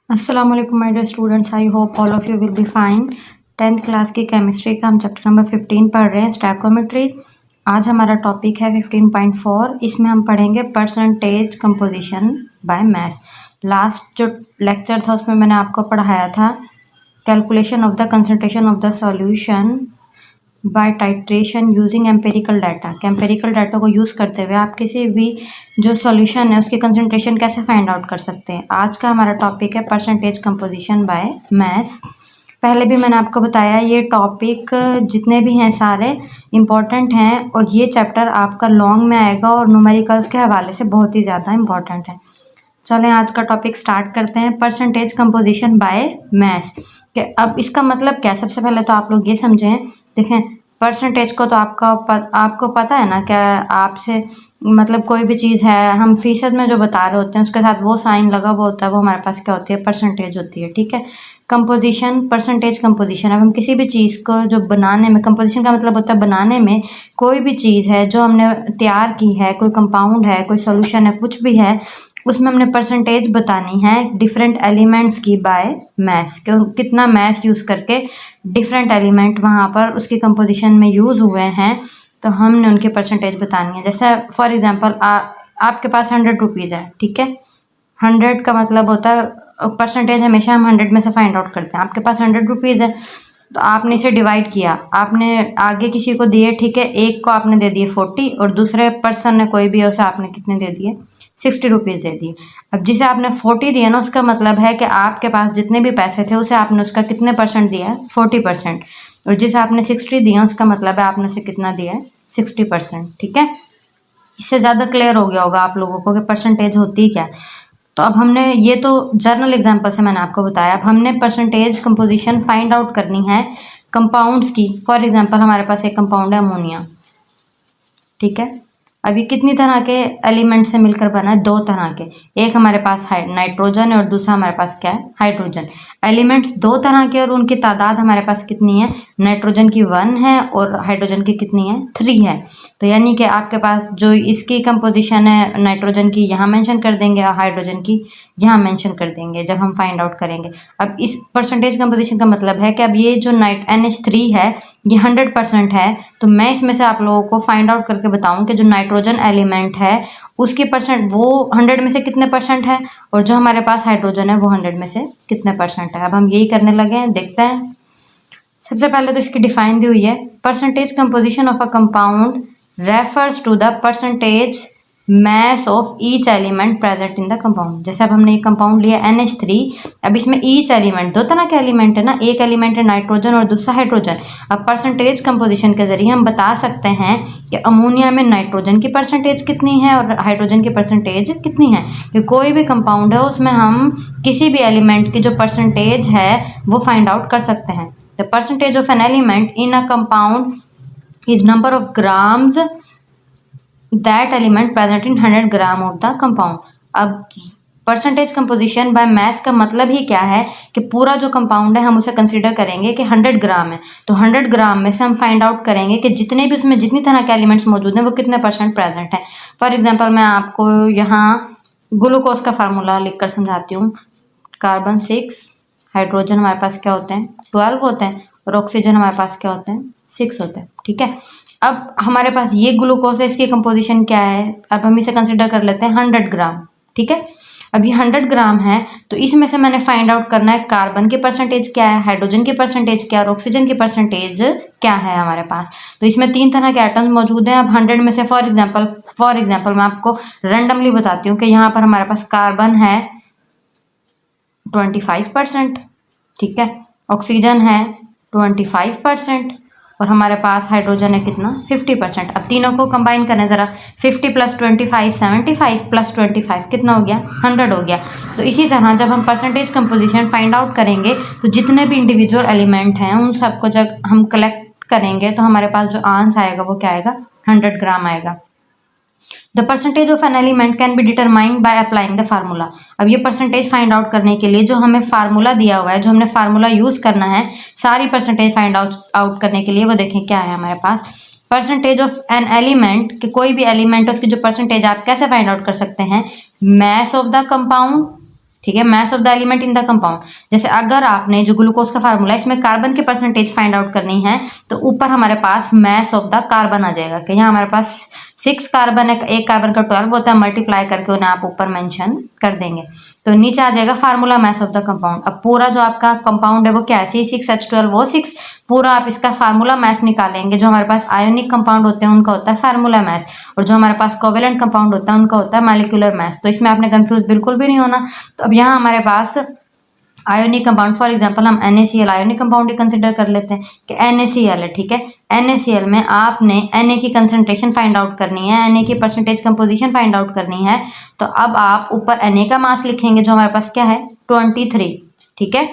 अस्सलामुअलैकुम my dear students, I hope all of you will be fine. 10th class की chemistry का हम chapter number 15 पढ़ रहे हैं, स्टैकोमेट्री। आज हमारा टॉपिक है 15.4। इसमें हम पढ़ेंगे percentage composition by mass. Last जो लेक्चर था उसमें मैंने आपको पढ़ाया था calculation of the concentration of the solution bye titration using empirical data. कि एम्पेरिकल डाटा को यूज़ करते हुए आप किसी भी जो सॉल्यूशन है उसकी कंसंट्रेशन कैसे फाइंड आउट कर सकते हैं। आज का हमारा टॉपिक है परसेंटेज कंपोजिशन बाय मास। पहले भी मैंने आपको बताया ये टॉपिक जितने भी हैं सारे इम्पॉर्टेंट हैं और ये चैप्टर आपका लॉन्ग में आएगा और न्यूमेरिकल्स के हवाले से बहुत ही ज़्यादा इम्पॉर्टेंट है। चलें आज का टॉपिक स्टार्ट करते हैं, परसेंटेज कंपोजिशन बाय मास। कि अब इसका मतलब क्या है, सबसे पहले तो आप लोग ये समझें। देखें, परसेंटेज को तो आपको पता है ना, क्या आपसे मतलब कोई भी चीज़ है हम फीसद में जो बता रहे होते हैं उसके साथ वो साइन लगा हुआ होता है, वो हमारे पास क्या होती है, परसेंटेज होती है। ठीक है, कंपोजिशन, परसेंटेज कंपोजिशन। अब हम किसी भी चीज़ को जो बनाने में, कंपोजिशन का मतलब होता है बनाने में, कोई भी चीज़ है जो हमने तैयार की है, कोई कंपाउंड है, कोई सोल्यूशन है, कुछ भी है, उसमें हमने परसेंटेज बतानी है डिफरेंट एलिमेंट्स की बाय मास। कितना मास यूज़ करके डिफरेंट एलिमेंट वहाँ पर उसकी कंपोजिशन में यूज़ हुए हैं, तो हमने उनकी परसेंटेज बतानी है। जैसे फॉर एग्जांपल आपके पास 100 रुपीज़ है, ठीक है। 100 का मतलब होता है परसेंटेज हमेशा हम 100 में से फाइंड आउट करते हैं। आपके पास 100 रुपीज़ है तो आपने इसे डिवाइड किया, आपने आगे किसी को दिए, ठीक है। एक को आपने दे दिए 40 और दूसरे पर्सन ने कोई भी है उसे आपने कितने दे दिए, 60 रुपीज़ दे दिए। अब जिसे आपने 40 दिया ना, उसका मतलब है कि आपके पास जितने भी पैसे थे उसे आपने उसका कितने परसेंट दिया है, 40%। और जिसे आपने 60 दिया उसका मतलब है आपने उसे कितना दिया है, 60%। ठीक है, इससे ज़्यादा क्लियर हो गया होगा आप लोगों को कि परसेंटेज होती क्या है। तो अब हमने ये तो जर्नल एग्जांपल से मैंने आपको बताया। अब हमने परसेंटेज कंपोजिशन फाइंड आउट करनी है कंपाउंड्स की। फॉर एग्जांपल हमारे पास एक कंपाउंड है अमोनिया, ठीक है। अब ये कितनी तरह के एलिमेंट से मिलकर बना है, दो तरह के। एक हमारे पास नाइट्रोजन है और दूसरा हमारे पास क्या है, हाइड्रोजन। एलिमेंट्स दो तरह के और उनकी तादाद हमारे पास कितनी है, नाइट्रोजन की 1 है और हाइड्रोजन की कितनी है, 3 है। तो यानी कि आपके पास जो इसकी कंपोजिशन है नाइट्रोजन की यहाँ मेंशन कर देंगे और हाइड्रोजन की यहाँ मेंशन कर देंगे जब हम फाइंड आउट करेंगे। अब इस परसेंटेज कंपोजिशन का मतलब है कि अब ये जो NH3 है ये 100% है, तो मैं इसमें से आप लोगों को फाइंड आउट करके बताऊं कि जो नाइट्रोजन एलिमेंट है उसकी परसेंट वो 100 में से कितने परसेंट है और जो हमारे पास हाइड्रोजन है वो 100 में से कितने परसेंट है। अब हम यही करने लगे हैं, देखते हैं। सबसे पहले तो इसकी डिफाइन दी हुई है, percentage composition of a compound refers to the percentage mass of each element present in the compound. जैसे अब हमने एक कंपाउंड लिया NH3, अब इसमें ईच एलिमेंट, दो तरह के एलिमेंट है ना, एक एलिमेंट है नाइट्रोजन और दूसरा हाइड्रोजन। अब परसेंटेज कंपोजिशन के जरिए हम बता सकते हैं कि अमोनिया में नाइट्रोजन की परसेंटेज कितनी है और हाइड्रोजन की परसेंटेज कितनी है। कि कोई भी कंपाउंड है उसमें हम किसी भी एलिमेंट की जो परसेंटेज है वो फाइंड आउट कर सकते हैं। The percentage of an element in a compound is number of grams that element present in 100 gram of the compound. अब परसेंटेज कंपोजिशन बाय मास का मतलब ही क्या है कि पूरा जो कंपाउंड है हम उसे कंसीडर करेंगे कि 100 ग्राम है, तो 100 ग्राम में से हम फाइंड आउट करेंगे कि जितने भी उसमें जितनी तरह के एलिमेंट्स मौजूद हैं वो कितने परसेंट प्रेजेंट हैं। फॉर एग्जांपल मैं आपको यहाँ ग्लूकोज का फार्मूला लिखकर समझाती हूँ। कार्बन 6, हाइड्रोजन हमारे पास क्या होते हैं, 12 होते हैं और ऑक्सीजन हमारे पास क्या होते हैं, 6 होते हैं। ठीक है, अब हमारे पास ये ग्लूकोज है, इसकी कंपोजिशन क्या है, अब हम इसे कंसिडर कर लेते हैं 100 ग्राम। ठीक है, अब ये 100 ग्राम है तो इसमें से मैंने फाइंड आउट करना है कार्बन की परसेंटेज क्या है, हाइड्रोजन की परसेंटेज क्या है और ऑक्सीजन की परसेंटेज क्या है हमारे पास। तो इसमें 3 तरह के एटम्स मौजूद हैं। अब 100 में से फॉर एग्जाम्पल मैं आपको रैंडमली बताती हूँ कि यहाँ पर हमारे पास कार्बन है 25%, ठीक है, ऑक्सीजन है 25% और हमारे पास हाइड्रोजन है कितना, 50%। अब तीनों को कंबाइन करें ज़रा, 50 + 25 75 + 25 कितना हो गया, 100 हो गया। तो इसी तरह जब हम परसेंटेज कंपोजिशन फाइंड आउट करेंगे तो जितने भी इंडिविजुअल एलिमेंट हैं उन सबको जब हम कलेक्ट करेंगे तो हमारे पास जो आंसर आएगा वो क्या आएगा, 100 ग्राम आएगा। The percentage of an element can be determined by applying the formula. अब ये परसेंटेज फाइंड आउट करने के लिए जो हमें फार्मूला दिया हुआ है, जो हमने फार्मूला यूज़ करना है सारी परसेंटेज फाइंड आउट करने के लिए, वो देखें क्या है हमारे पास। परसेंटेज ऑफ एन एलिमेंट, कि कोई भी एलिमेंट है उसकी जो परसेंटेज आप कैसे फाइंड आउट कर सकते हैं, मैस ऑफ द कंपाउंड ठीक है, mass of the element in the compound. जैसे अगर आपने जो ग्लूकोज का फार्मूला है इसमें कार्बन की परसेंटेज फाइंड आउट करनी है तो ऊपर हमारे पास मास ऑफ द कार्बन आ जाएगा कि यहाँ हमारे पास 6 कार्बन है, एक कार्बन का 12 होता है, मल्टीप्लाई करके उन्हें आप ऊपर मेंशन कर देंगे तो नीचे आ जाएगा formula mass of the compound. अब पूरा जो आपका कंपाउंड है वो क्या है, C6H12 वो 6, पूरा आप इसका फार्मूला मास निकालेंगे। जो हमारे पास आयोनिक कंपाउंड होते हैं उनका होता है फार्मूला मास, और जो हमारे पास कोवेलेंट कंपाउंड होता है उनका होता है मॉलिक्यूलर मास। तो इसमें आपने कंफ्यूज बिल्कुल भी नहीं होना। तो अब यहाँ हमारे पास आयोनिक कंपाउंड, फॉर एग्जांपल हम NaCl आयोनिक कंपाउंड ही कंसिडर कर लेते हैं कि NaCl है, ठीक है। NaCl में आपने Na की कंसंट्रेशन फाइंड आउट करनी है, Na की परसेंटेज कंपोजिशन फाइंड आउट करनी है। तो अब आप ऊपर Na का मास लिखेंगे जो हमारे पास क्या है 23, ठीक है।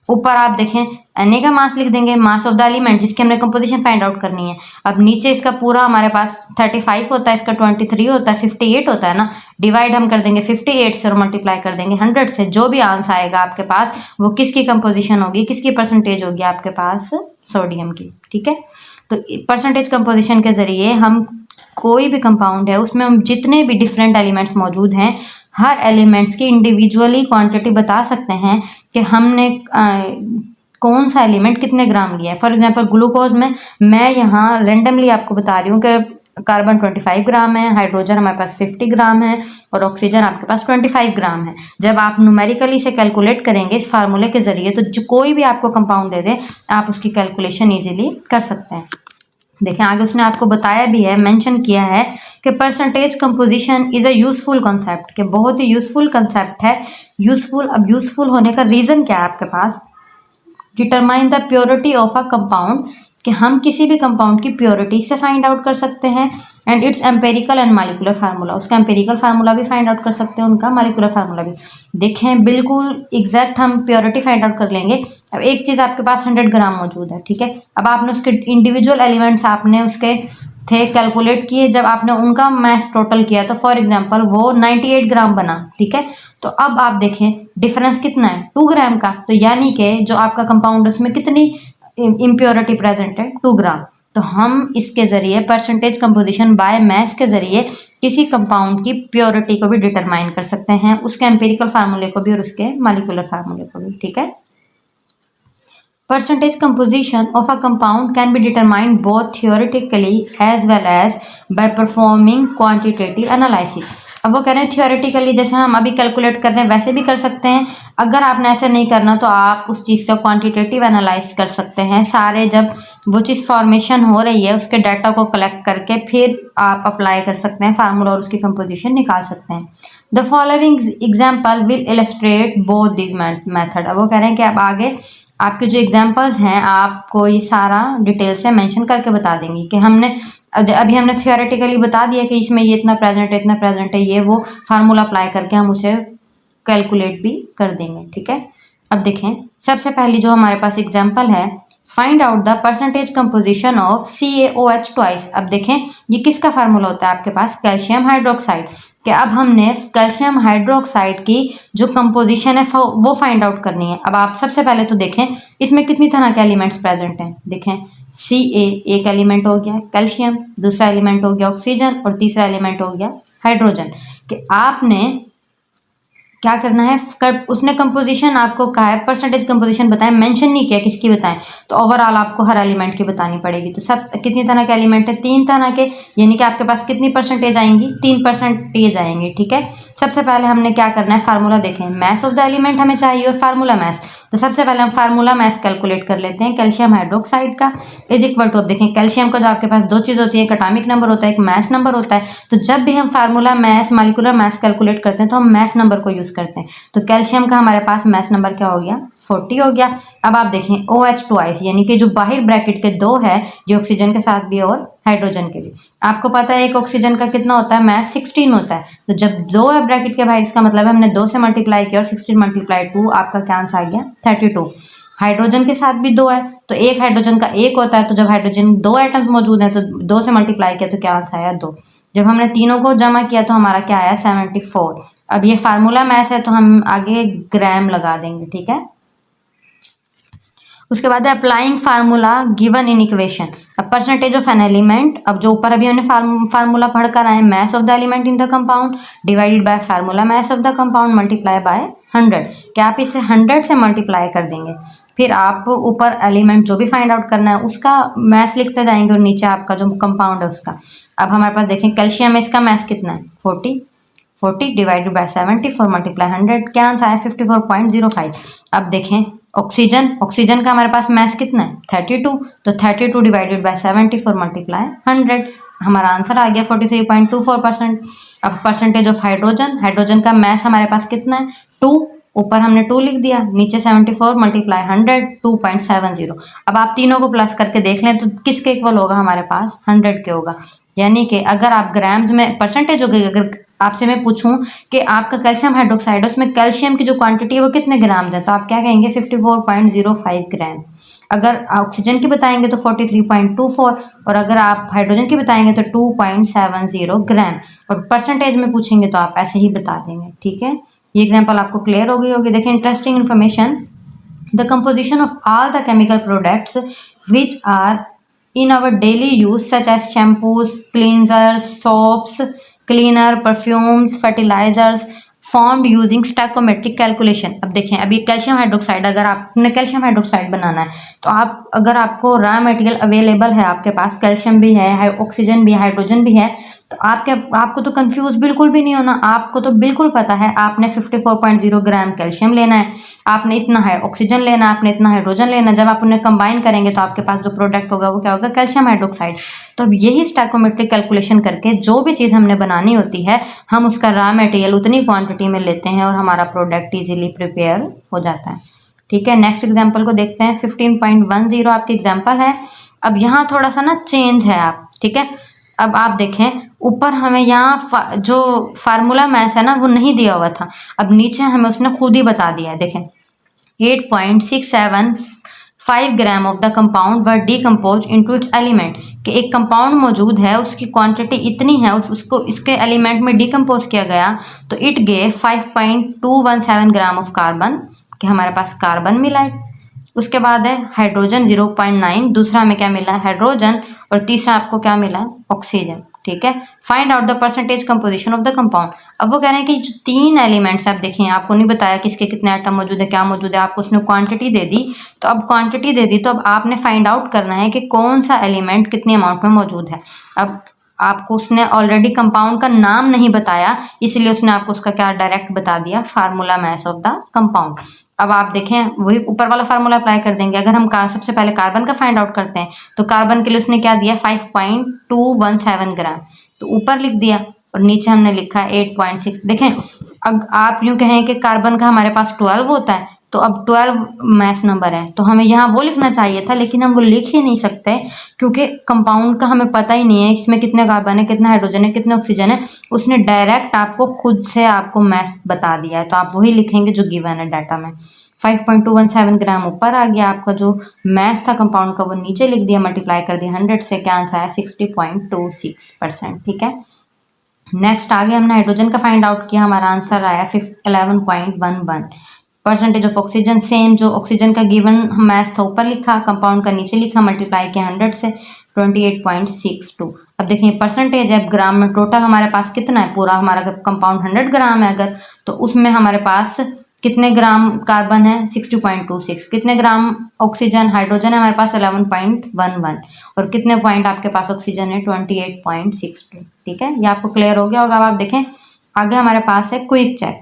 ऊपर आप देखें Na का मास लिख देंगे, मास ऑफ द एलिमेंट जिसकी हमने कंपोजिशन फाइंड आउट करनी है। अब नीचे इसका पूरा हमारे पास 35 होता है, इसका 23 होता है, 58 होता है ना, डिवाइड हम कर देंगे 58 से और मल्टीप्लाई कर देंगे 100 से। जो भी आंसर आएगा आपके पास वो किसकी कंपोजिशन होगी, किसकी परसेंटेज होगी आपके पास, सोडियम की, ठीक है। तो परसेंटेज कंपोजिशन के जरिए हम कोई भी कंपाउंड है उसमें हम जितने भी डिफरेंट एलिमेंट्स मौजूद हैं हर एलिमेंट्स की इंडिविजुअली क्वांटिटी बता सकते हैं कि हमने कौन सा एलिमेंट कितने ग्राम लिया है। फॉर एग्जांपल ग्लूकोज में मैं यहाँ रेंडमली आपको बता रही हूँ कि कार्बन 25 ग्राम है, हाइड्रोजन हमारे पास 50 ग्राम है और ऑक्सीजन आपके पास 25 ग्राम है। जब आप न्यूमेरिकली से कैलकुलेट करेंगे इस फार्मूले के जरिए तो जो कोई भी आपको कंपाउंड दे दे आप उसकी कैलकुलेशन ईजिली कर सकते हैं। देखें आगे उसने आपको बताया भी है, मेंशन किया है कि percentage composition is a useful concept, कि बहुत ही यूजफुल कंसेप्ट है। यूजफुल, अब यूजफुल होने का रीज़न क्या है आपके पास, determine the purity of a compound, कि हम किसी भी कंपाउंड की प्योरिटी से फाइंड आउट कर सकते हैं। And it's empirical and molecular formula, उसका एम्पेरिकल फार्मूला भी फाइंड आउट कर सकते हैं, उनका मॉलिक्यूलर फार्मूला भी। देखें बिल्कुल एग्जैक्ट हम प्योरिटी फाइंड आउट कर लेंगे। अब एक चीज़ आपके पास 100 ग्राम मौजूद है, ठीक है। अब आपने उसके इंडिविजुअल एलिमेंट्स आपने उसके थे कैलकुलेट किए, जब आपने उनका मास टोटल किया तो फॉर एग्जांपल वो 98 ग्राम बना, ठीक है। तो अब आप देखें डिफरेंस कितना है 2 ग्राम का, तो यानी कि जो आपका कंपाउंड उसमें कितनी इम्प्योरिटी प्रेजेंट है 2 ग्राम। तो हम इसके जरिए परसेंटेज कंपोजिशन बाय मास के जरिए किसी कंपाउंड की प्योरिटी को भी डिटरमाइन कर सकते हैं, उसके एम्पिरिकल फार्मूले को भी और उसके मॉलिक्यूलर फार्मूले को भी, ठीक है। Percentage composition of a compound can be determined both theoretically as well as by performing quantitative analysis. अब वो कह रहे हैं थियोरेटिकली जैसे हम अभी कैलकुलेट कर रहे हैं वैसे भी कर सकते हैं। अगर आपने ऐसे नहीं करना तो आप उस चीज़ का क्वांटिटेटिव एनालाइज कर सकते हैं। सारे जब वो चीज़ फॉर्मेशन हो रही है उसके डाटा को कलेक्ट करके फिर आप अप्लाई कर सकते हैं फार्मूला और उसकी कंपोजिशन निकाल सकते हैं। The following example will illustrate both this method. अब वो कह रहे हैं कि अब आगे आपके जो एग्जांपल्स हैं आपको ये सारा डिटेल से मेंशन करके बता देंगी कि हमने अभी हमने थियोरेटिकली बता दिया कि इसमें ये इतना प्रेजेंट है इतना प्रेजेंट है, ये वो फार्मूला अप्लाई करके हम उसे कैलकुलेट भी कर देंगे, ठीक है। अब देखें सबसे पहली जो हमारे पास एग्जांपल है, find out the percentage composition of CaOH twice. अब देखें ये किसका फार्मूला होता है आपके पास, कैल्शियम हाइड्रोक्साइड। कि अब हमने कैल्शियम हाइड्रोक्साइड की जो कंपोजिशन है वो फाइंड आउट करनी है। अब आप सबसे पहले तो देखें इसमें कितनी तरह के एलिमेंट्स प्रेजेंट हैं। देखें Ca एक एलिमेंट हो गया कैल्शियम, दूसरा एलिमेंट हो गया ऑक्सीजन और तीसरा एलिमेंट हो गया हाइड्रोजन। कि आपने क्या करना है, उसने कंपोजिशन आपको कहा है परसेंटेज कंपोजिशन बताएं, मेंशन नहीं किया किसकी बताएं, तो ओवरऑल आपको हर एलिमेंट की बतानी पड़ेगी। तो सब कितनी तरह के एलिमेंट है, 3 तरह के, यानी कि आपके पास कितनी परसेंटेज आएंगी, 3% आएंगी, ठीक है। सबसे पहले हमने क्या करना है, फार्मूला देखें, मास ऑफ द एलिमेंट हमें चाहिए और फार्मूला मास। तो सबसे पहले हम फार्मूला मास कैलकुलेट कर लेते हैं कैल्शियम हाइड्रोक्साइड का इज इक्वल टू, अब देखें कैल्शियम का जो आपके पास 2 चीज़ होती है, एक एटॉमिक नंबर होता है एक मास नंबर होता है। तो जब भी हम formula mass molecular mass calculate करते हैं तो हम मास नंबर को यूज़ करते हैं। तो कैल्शियम का हमारे पास मास नंबर क्या हो गया, 40 हो गया। अब आप देखें OH ट्वाइस, यानी कि जो बाहर ब्रैकेट के 2 है जो ऑक्सीजन के साथ भी और हाइड्रोजन के भी। आपको पता है एक ऑक्सीजन का कितना होता है, मास 16 होता है। तो जब 2 है ब्रैकेट के बाहर इसका मतलब है हमने 2 से मल्टीप्लाई किया और 16 मल्टीप्लाई 2 आपका क्या आंसर आ गया 32। हाइड्रोजन के साथ भी 2 है तो एक हाइड्रोजन का 1 होता है। तो जब हाइड्रोजन 2 एटम्स मौजूद हैं तो 2 से मल्टीप्लाई किया तो क्या आंसर आया 2। जब हमने तीनों को जमा किया तो हमारा क्या आया 74। अब ये फार्मूला मास है तो हम आगे ग्राम लगा देंगे, ठीक है। उसके बाद है applying formula given in equation. अब परसेंटेज ऑफ एन एलिमेंट, अब जो ऊपर अभी हमने फार्मूला पढ़कर आए, mass of the element in the compound divided by formula mass of the compound multiply by 100। क्या आप इसे 100 से मल्टीप्लाई कर देंगे, फिर आप ऊपर एलिमेंट जो भी फाइंड आउट करना है उसका मास लिखते जाएंगे और नीचे आपका जो कंपाउंड है उसका। अब हमारे पास देखें कैल्शियम है, इसका मास कितना है 40 डिवाइडेड बाय 74 मल्टीप्लाई 100, क्या आंसर है 54.05। अब देखें ऑक्सीजन का हमारे पास मास कितना है 32, तो 32 डिवाइडेड बाय 74 मल्टीप्लाई 100, हमारा आंसर आ गया 43.24%। अब परसेंटेज ऑफ हाइड्रोजन का मास हमारे पास कितना है 2, ऊपर हमने 2 लिख दिया, नीचे 74 मल्टीप्लाई 100 2.70। अब आप तीनों को प्लस करके देख लें तो किसके इक्वल होगा, हमारे पास 100 के होगा। यानी कि अगर आप ग्राम्स में परसेंटेज हो गई, अगर आपसे मैं पूछूं कि आपका कैल्शियम हाइड्रोक्साइड उसमें कैल्शियम की जो क्वांटिटी है वो कितने ग्राम्स है, तो आप क्या कहेंगे 54.05 ग्राम। अगर ऑक्सीजन की बताएंगे तो 43.24, और अगर आप हाइड्रोजन की बताएंगे तो 2.70 ग्राम, और परसेंटेज में पूछेंगे तो आप ऐसे ही बता देंगे। ठीक है, ये एग्जाम्पल आपको क्लियर हो गई होगी। देखिए interesting information, the composition of all the chemical products which are in our daily use such as shampoos, cleansers, soaps, cleaner, perfumes, fertilizers formed using stoichiometric calculation। अब देखें, अभी कैल्शियम हाइड्रोक्साइड, अगर आपने कैल्शियम हाइड्रोक्साइड बनाना है तो आप, अगर आपको रॉ मटेरियल अवेलेबल है, आपके पास कैल्शियम भी है, ऑक्सीजन भी है, हाइड्रोजन भी है, तो आपको तो कंफ्यूज बिल्कुल भी नहीं होना। आपको तो बिल्कुल पता है आपने 54.0 ग्राम कैल्शियम लेना है, आपने इतना है ऑक्सीजन लेना है, आपने इतना हाइड्रोजन लेना है। जब आप उन्हें कंबाइन करेंगे तो आपके पास जो प्रोडक्ट होगा वो क्या होगा, कैल्शियम हाइड्रोक्साइड। तो अब यही स्टोइकोमेट्रिक कैलकुलेशन करके जो भी चीज़ हमने बनानी होती है, हम उसका रॉ मटेरियल उतनी क्वांटिटी में लेते हैं और हमारा प्रोडक्ट इजीली प्रिपेयर हो जाता है। ठीक है, नेक्स्ट एग्जाम्पल को देखते हैं। 15.10 आपकी एग्जाम्पल है। अब यहाँ थोड़ा सा ना चेंज है आप, ठीक है। अब आप देखें ऊपर हमें यहाँ जो फार्मूला मैथ है ना वो नहीं दिया हुआ था, अब नीचे हमें उसने खुद ही बता दिया है। देखें 8.675 gram of the compound were decompose into its element, कि एक कंपाउंड मौजूद है उसकी क्वांटिटी इतनी है, उसको इसके एलिमेंट में डीकम्पोज किया गया तो it gave 5.217 gram of carbon, कि हमारे पास कार्बन मिला है। उसके बाद है हाइड्रोजन 0.9, दूसरा हमें क्या मिला है हाइड्रोजन, और तीसरा आपको क्या मिला है ऑक्सीजन। ठीक है, find out the percentage composition of the compound. अब वो कह रहे हैं कि जो 3 एलिमेंट्स आप देखें, आपको नहीं बताया किसके कितने आइटम मौजूद है, क्या मौजूद है, आपको उसने क्वांटिटी दे दी। तो अब क्वांटिटी दे दी तो अब आपने फाइंड आउट करना है कि कौन सा एलिमेंट कितने अमाउंट में मौजूद है। अब आपको उसने ऑलरेडी कंपाउंड का नाम नहीं बताया, इसलिए उसने आपको उसका क्या डायरेक्ट बता दिया, formula mass of the compound. अब आप देखें वही ऊपर वाला फार्मूला अप्लाई कर देंगे। अगर हम सबसे पहले कार्बन का फाइंड आउट करते हैं तो कार्बन के लिए उसने क्या दिया 5.217 ग्राम, तो ऊपर लिख दिया और नीचे हमने लिखा 8.6। देखें अब आप यूँ कहें कि कार्बन का हमारे पास 12 होता है, तो अब 12 मास नंबर है तो हमें यहाँ वो लिखना चाहिए था, लेकिन हम वो लिख ही नहीं सकते क्योंकि कंपाउंड का हमें पता ही नहीं है इसमें कितने कार्बन है, कितना हाइड्रोजन है, कितने ऑक्सीजन है। उसने डायरेक्ट आपको खुद से आपको मास बता दिया है, तो आप वही लिखेंगे जो गिवन है डाटा में। 5.217 ग्राम ऊपर आ गया, आपका जो मास था कंपाउंड का वो नीचे लिख दिया, मल्टीप्लाई कर दिया 100 से, क्या आंसर आया 60.26%। ठीक है, नेक्स्ट आगे हमने हाइड्रोजन का फाइंड आउट किया, हमारा आंसर आया 11.11। परसेंटेज ऑफ ऑक्सीजन सेम, जो ऑक्सीजन का गिवन मास था ऊपर लिखा, कंपाउंड का नीचे लिखा, मल्टीप्लाई किया 100 से 28.62। अब देखिए परसेंटेज है, अब ग्राम में टोटल हमारे पास कितना है, पूरा हमारा कंपाउंड 100 ग्राम है अगर, तो उसमें हमारे पास कितने ग्राम कार्बन है 60.26, कितने ग्राम ऑक्सीजन हाइड्रोजन है हमारे पास 11.11, और कितने पॉइंट आपके पास ऑक्सीजन है 28.62। ठीक है, ये आपको क्लियर हो गया होगा। अब आप देखें आगे हमारे पास है quick check.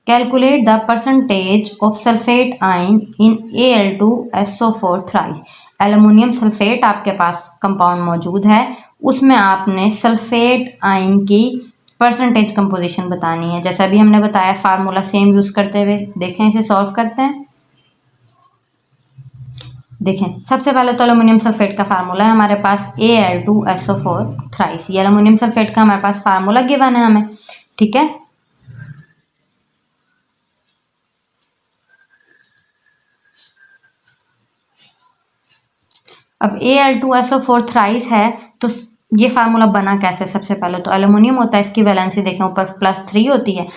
Calculate the percentage of sulphate ion in Al2SO4 thrice. Aluminium sulphate आपके पास कंपाउंड मौजूद है, उसमें आपने सल्फेट आयन की परसेंटेज कंपोजिशन बतानी है। जैसा भी हमने बताया फार्मूला सेम यूज करते हुए, देखें इसे सॉल्व करते हैं। देखें सबसे पहले तो एल्युमिनियम सल्फेट का फार्मूला है हमारे पास Al2SO4 थ्राइस, ये एल्युमिनियम सल्फेट का हमारे पास फार्मूला गिवन है हमें। ठीक है, अब Al2SO4 थ्राइस है तो ये फार्मूला बना कैसे, सबसे पहले तो एल्युमिनियम होता है, इसकी वैलेंसी देखें ऊपर +3 होती है,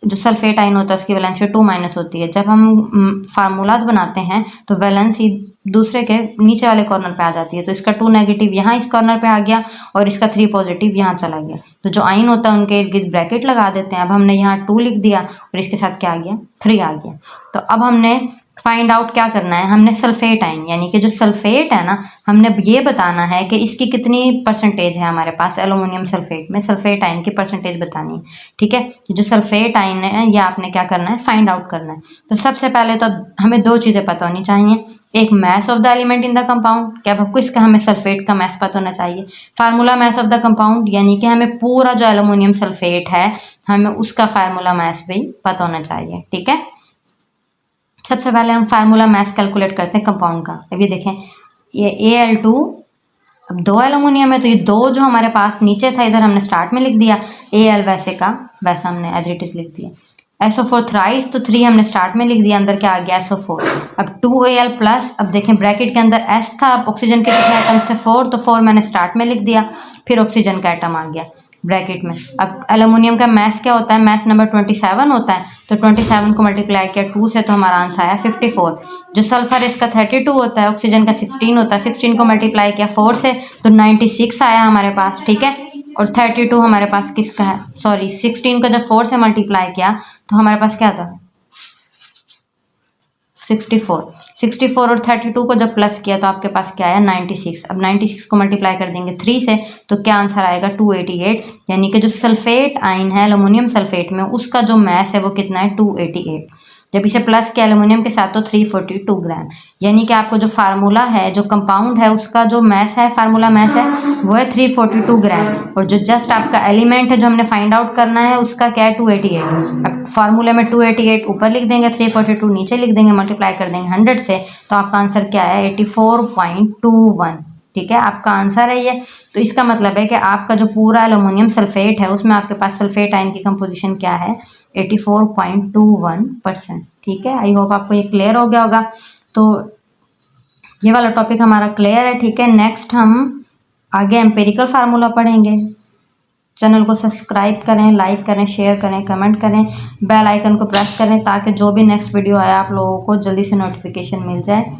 जो सल्फेट आयन होता है उसकी वैलेंसी 2- होती है। जब हम फार्मूलाज बनाते हैं तो वैलेंसी दूसरे के नीचे वाले कॉर्नर पे आ जाती है। तो इसका 2 नेगेटिव यहाँ इस कॉर्नर पे आ गया और इसका 3 पॉजिटिव यहाँ चला गया। तो जो आयन होता है उनके इर्द गिर्द ब्रैकेट लगा देते हैं। अब हमने यहाँ 2 लिख दिया और इसके साथ क्या आ गया, 3 आ गया। तो अब हमने फाइंड आउट क्या करना है, हमने सल्फेट आयन यानी कि जो सल्फेट है ना, हमने ये बताना है कि इसकी कितनी परसेंटेज है हमारे पास एल्युमिनियम सल्फेट में, सल्फेट आयन की परसेंटेज बतानी है। ठीक है, जो सल्फेट आयन है ये आपने क्या करना है, फाइंड आउट करना है। तो सबसे पहले तो हमें 2 चीज़ें पता होनी चाहिए, एक mass of the element in the compound, क्या आपको इसका हमें सल्फेट का मैस पता होना चाहिए। Formula mass of the compound यानी कि हमें पूरा जो एल्युमिनियम सल्फेट है हमें उसका फार्मूला मैस भी पता होना चाहिए। ठीक है, सबसे पहले हम फार्मूला मैस कैलकुलेट करते हैं कंपाउंड का। अभी देखें ये Al2, अब 2 एल्युमिनियम है तो ये 2 जो हमारे पास नीचे था इधर हमने स्टार्ट में लिख दिया, Al वैसे का वैसा हमने एज इट इज लिख दिया। SO4 थ्राइस, तो 3 हमने स्टार्ट में लिख दिया, अंदर क्या आ गया SO4। अब 2Al प्लस, अब देखें ब्रैकेट के अंदर S था, अब ऑक्सीजन के कितने एटम्स थे 4, तो 4 मैंने स्टार्ट में लिख दिया, फिर ऑक्सीजन का एटम आ गया ब्रैकेट में। अब एल्युमिनियम का मैस क्या होता है, मैस नंबर 27 होता है, तो 27 को मल्टीप्लाई किया 2 से तो हमारा आंसर आया 54। जो सल्फर इसका 32 होता है, ऑक्सीजन का 16 होता है, 16 को मल्टीप्लाई किया 4 से तो 96 आया हमारे पास। ठीक है, और 32 हमारे पास किसका है, सॉरी 16 को जब 4 से मल्टीप्लाई किया तो हमारे पास क्या था 64 और 32 को जब प्लस किया तो आपके पास क्या आया 96। अब 96 को मल्टीप्लाई कर देंगे 3 से तो क्या आंसर आएगा 288, यानी कि जो सल्फेट आयन है एल्युमिनियम सल्फेट में उसका जो मैस है वो कितना है 288। जब इसे प्लस किया एल्युमिनियम के साथ तो 342 ग्राम, यानी कि आपको जो फार्मूला है जो कंपाउंड है उसका जो मैस है, फार्मूला मैस है वो है 342 ग्राम, और जो जस्ट आपका एलिमेंट है जो हमने फाइंड आउट करना है उसका क्या है 288। अब फार्मूले में 288 ऊपर लिख देंगे, 342 नीचे लिख देंगे, मल्टीप्लाई कर देंगे 100 से तो आपका आंसर क्या है 84.21। ठीक है, आपका आंसर है ये। तो इसका मतलब है कि आपका जो पूरा एल्युमिनियम सल्फेट है उसमें आपके पास सल्फेट आयन की कंपोजिशन क्या है 84.21%। ठीक है, आई होप आपको ये क्लियर हो गया होगा। तो ये वाला टॉपिक हमारा क्लियर है। ठीक है, नेक्स्ट हम आगे एम्पिरिकल फार्मूला पढ़ेंगे। चैनल को सब्सक्राइब करें, लाइक करें, शेयर करें, कमेंट करें, बेल आइकन को प्रेस करें ताकि जो भी नेक्स्ट वीडियो आए आप लोगों को जल्दी से नोटिफिकेशन मिल जाए।